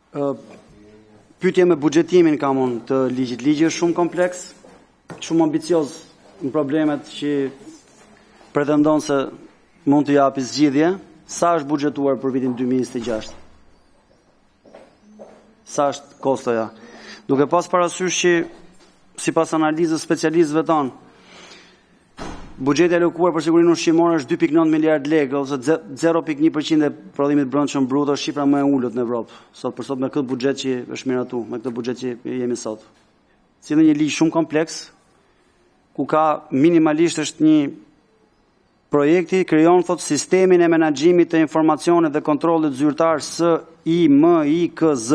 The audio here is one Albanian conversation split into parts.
Pyetje me buxhetimin kam unë të ligjit. Ligji është shumë kompleks, shumë ambicioz në problemet që pretendon se mund të japi zgjidhje. Sa është buxhetuar për vitin 2026? Sa është kostoja? Duke pas parasysh që sipas analizës specialistëve tanë, buxheti alokuar për sigurinë ushqimore është 2.9 miliard lekë ose 0.1% e prodhimit brendshëm brut, është shifra më e ulët në Evropë. Sot për sot me këtë buxhet që është miratu, me këtë buxhet që jemi sot. Si dhe një ligj shumë kompleks, ku ka minimalisht është një projekti krijon thot sistemin e menaxhimit të informacionit dhe kontrollit zyrtar SIMIKZ,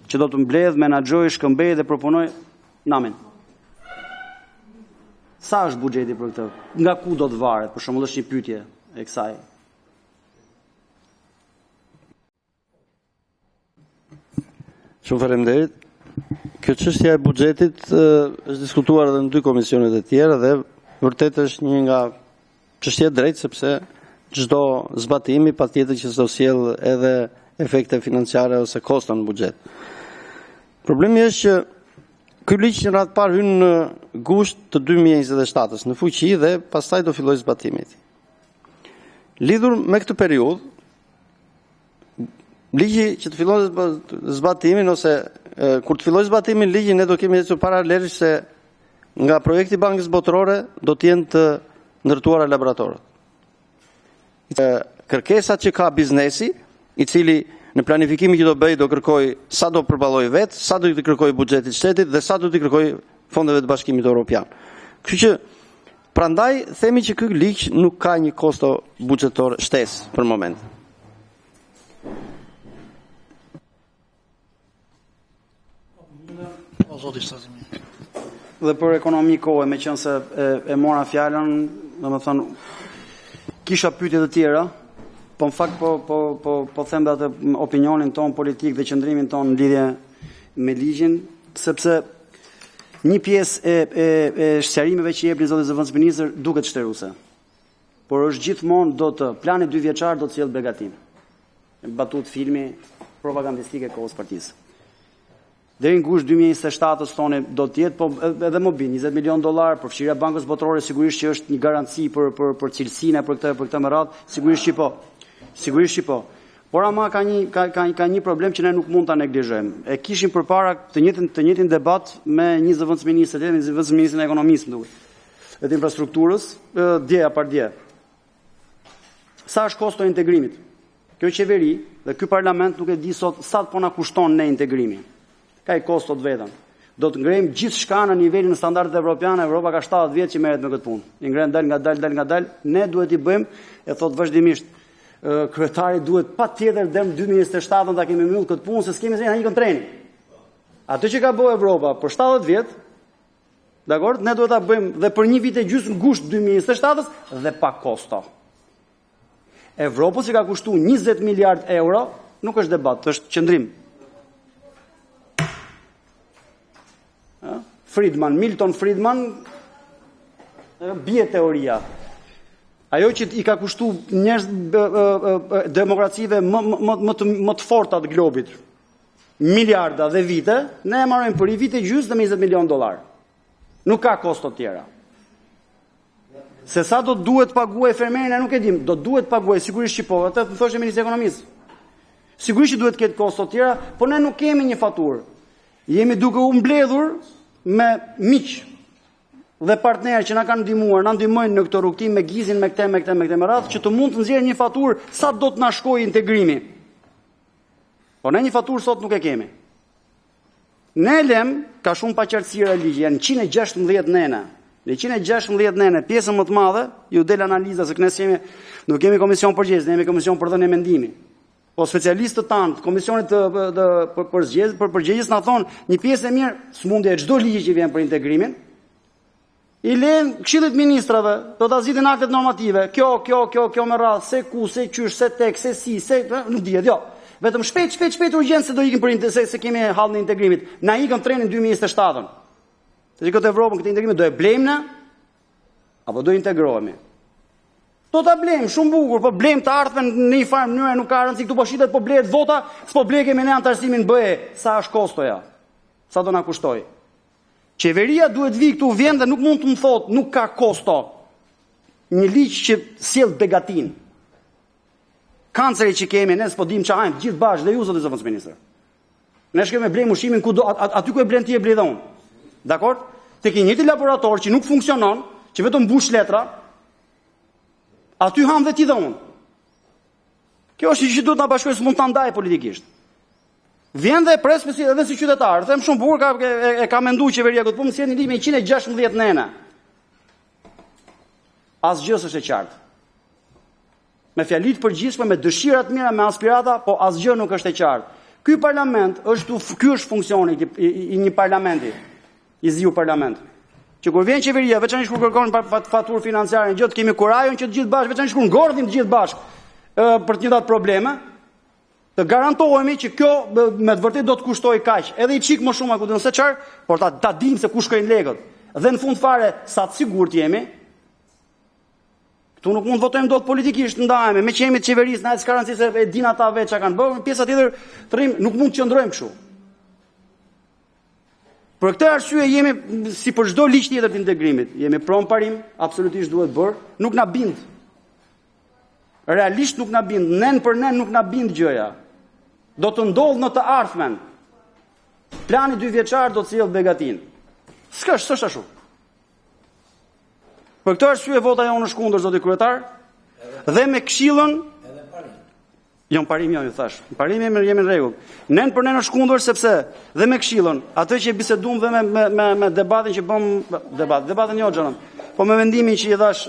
që do të mbledh, menaxhojë, shkëmbejë dhe proponoj namin. Sa është buxheti për këtë? Nga ku do të varet? Për shembull është një pyetje e kësaj. Shumë faleminderit. Kjo çështja e buxhetit është diskutuar edhe në 2 komisionet e tjera dhe vërtet është një nga çështje drejt sepse çdo zbatimi patjetër që do sjell edhe efekte financiare ose kosta në buxhet. Problemi është që ky ligj në radhë parë hyn në gusht të 2027-s në fuqi dhe pastaj do fillojë zbatimi i tij. Lidhur me këtë periudhë, ligji që të fillojë zbatimin ose kur të fillojë zbatimin ligji ne do kemi ecur paralelisht se nga projekti i Bankës Botërore do të jenë të ndërtuara laboratorët. Kërkesat që ka biznesi, i cili në planifikimin që do bëj do kërkoj sa do përballoj vetë, sa do të kërkoj buxhetit shtetit dhe sa do të kërkoj fondeve të Bashkimit Evropian. Kështu që prandaj themi që ky ligj nuk ka një kosto buxhetor shtesë për moment. Dhe për ekonomi kohë, me qenë se e mora fjalën, domethënë kisha pyetje të tjera, po në fakt po them dhe atë opinionin ton politik dhe qëndrimin ton në lidhje me ligjin, sepse një pjesë e sqarimeve që jep zoti zëvendësministër duket shtëruese. Por është gjithmonë plani 2 vjeçar do të sjellë begatim. Batut filmi propagandistik e kohës partisë. Deri në gusht 2027-s toni do të jetë, po edhe më bin, $20 milion, përfshirja e Bankës Botërore sigurisht që është një garanci për cilësinë për këtë me radhë, sigurisht që po. Sigurisht që po. Por ama ka një problem që ne nuk mund ta neglizhojmë. E kishim përpara të njëjtin debat me një zëvendësministër, një zëvendësministër e ekonomisë, më duket. Dhe të infrastrukturës, dje apo dje. Sa është kosto e integrimit? Kjo qeveri dhe ky parlament nuk e di sot sa po na kushton ne integrimi. Ka i kostot vetëm. Do të ngrejmë gjithçka në nivelin e standardet evropiane. Evropa ka 70 vjet që merret me këtë punë. I ngren dal. Ne duhet i bëjmë, e thot vazhdimisht, kryetari duhet patjetër deri në 2027 ta kemi mbyllur këtë punë se s'kemi se një treni. Atë që ka bëu Evropa për 70 vjet, dakor, ne duhet ta bëjmë dhe për një vit e gjysmë gusht 2027-s dhe pa kosto. Evropës i ka kushtuar 20 miliard euro, nuk është debat, është qëndrim. Milton Friedman bie teoria. Ajo që i ka kushtuar njerëz demokracive më të forta të globit, miliarda dhe vite, ne e marrojmë për i vite gjysmë dhe $20 milion. Nuk ka kosto tjera. Se sa do duhet paguaj fermerin, nuk e dim, do duhet paguaj, sigurisht që po, atë më thoshte Ministri i Ekonomisë. Sigurisht që duhet ketë kosto tjera, por ne nuk kemi një faturë. Jemi duke u mbledhur me miq dhe partnerë që na kanë ndihmuar, na ndihmojnë në këtë rrugtim me gizin, me këtë me radhë, që të mund të nxjerrë një faturë sa do të na shkojë integrimi. Po ne një faturë sot nuk e kemi. Ne lem, ka shumë paqartësira e ligjit, janë 116 nene. Në 116 nene, pjesën më të madhe, ju del analiza se ne nuk kemi komision përgjegjës, ne kemi komision për dhënë mendimi. Po specialistët tanë, komisionit për përgjegjës na thonë një pjesë e mirë, smundja e çdo ligji që vjen për integrimin, i len këshillit ministrave, do ta zgjidhin aktet normative. Kjo me radhë, se ku, se qysh, se tek, se si, se nuk dihet, jo. Vetëm shpejt urgjencë se do ikim për se kemi hallën e integrimit. Na ikëm trenin 2027-ën. Se këtë Evropën, këtë integrimit do e blejmë ne, apo do integrohemi. Do ta blejmë shumë bukur, po blejmë të ardhmen në një farë mënyrë, nuk ka rëndësi këtu po shitet po blehet vota, s'po blekemi në antarësimin BE, sa është kostoja, sa do na kushtoj. Qeveria duhet vi këtu vjen dhe nuk mund të më thotë nuk ka kosto. Një ligj që sjell begatin. Kanceri që kemi, ne s'po dim çajm të gjithë bashkë dhe ju zotë zëvendës ministër. Ne shkojmë me blejmë ushqimin kudo, aty ku e blen ti e blej dhe unë. Dakor? Tek një njëjti laborator që nuk funksionon, që vetëm mbush letra, aty ham dhe ti dhe unë. Kjo është që duhet na bashkojë, s'mund ta ndaj politikisht. Vjen dhe pres edhe si qytetar, them shumë bukur e ka menduar qeveria këtë punë, sjellni ligj me 116 nëna. Asgjë s'është e qartë. Me fjali të përgjithshme, me dëshira të mira, me aspirata, po asgjë nuk është e qartë. Ky parlament ky është funksioni i një parlamenti, i zgjuar parlament. Që kur vjen qeveria, veçanërisht kur kërkon faturë financiare, gjë të kemi kurajon që të gjithë bashkë, veçanërisht kur ngordhin të gjithë bashkë për të njëjtat probleme, të garantohemi që kjo me të vërtetë do të kushtoj kaq, edhe i çik më shumë aku diun se çfarë, por ta dim se ku shkojnë lekët. Dhe në fund fare, sa të sigurt jemi, këtu nuk mund të votojmë dot politikisht, ndajemi, me që jemi të qeverisë, na s'ka rëndësi se e din ata vetë çka kanë bërë, pjesa tjetër të rrim, nuk mund të qëndrojmë kështu. Për këtë arsye jemi si për çdo ligj tjetër të integrimit, jemi pron parim, absolutisht duhet bërë, nuk na bind. Realisht nuk na bind, nen për nen nuk na bind gjëja. Do të ndodh në të ardhmen. Plani 2 vjeçar do të sjellë begatin. S'është ashtu. Për këtë arsye vota jonë është kundër, zoti kryetar, dhe me këshillën jo, parim jo, ju thash. Parim jemi në rregull. Nen për nen është kundër sepse dhe me këshillën, atë që biseduam dhe me debatin që bëm debatin jo xhanam. Po me vendimin që i dhash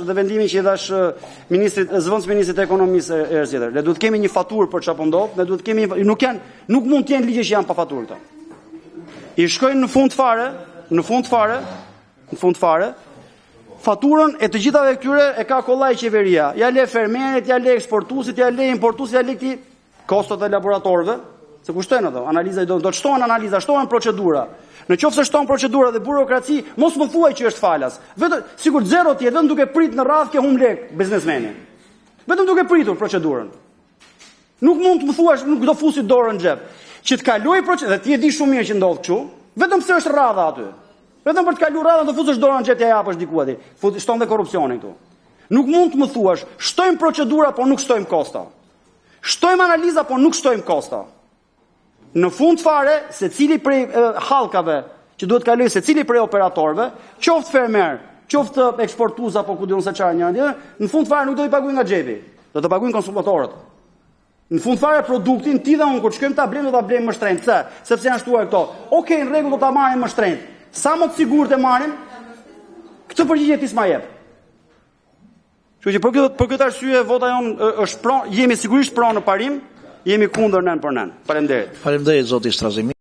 ministrit, zëvendës ministrit të ekonomisë herë tjetër. Ne duhet kemi një faturë për çfarë po ndodh, ne duhet kemi nuk mund të jenë ligje që janë pa faturë këto. I shkojnë në fund fare, faturën e të gjithave këtyre e ka kollaj qeveria. Ja le fermerit, ja le eksportuesit, ja le importuesit, ja le këti kostot e laboratorëve, se kushtojnë ato, analiza do të shtohen analiza, shtohen procedura. Në qoftë se shtohen procedura dhe burokraci, mos më thuaj që është falas. Vetëm sikur zero ti, vetëm duke prit në radhë ke humb lek biznesmeni. Vetëm duke pritur procedurën. Nuk mund të më thuash, nuk do fusi dorën në xhep. Që të kaloj procedurën, dhe ti e di shumë mirë që ndodh kështu, vetëm pse është radha aty. Vetëm për të kaluar radhën do fusësh dorën në xhep ja japësh diku aty. Shton dhe korrupsionin këtu. Nuk mund të më thuash, shtojmë procedura por nuk shtojmë kosta. Shtojmë analiza por nuk shtojmë kosta. Në fund fare, secili prej hallkave që duhet kaloj secili prej operatorëve, qoftë fermer, qoftë eksportues apo ku diun se çfarë njëri tjetër, në fund fare nuk do i paguajnë nga xhepi. Do të paguajnë konsumatorët. Në fund fare produktin ti dhe unë kur shkojmë ta blejmë do ta blejmë më shtrenjtë. Pse? Sepse janë shtuar këto. Okej, në rregull do ta marrim më shtrenjtë. Sa më të sigurt e marrim, këtë përgjigje ti s'ma jep. Kështu që për këtë arsye vota jonë është jemi sigurisht pranë në parim, jemi kundër nën për nën. Faleminderit. Faleminderit zoti Strazimi.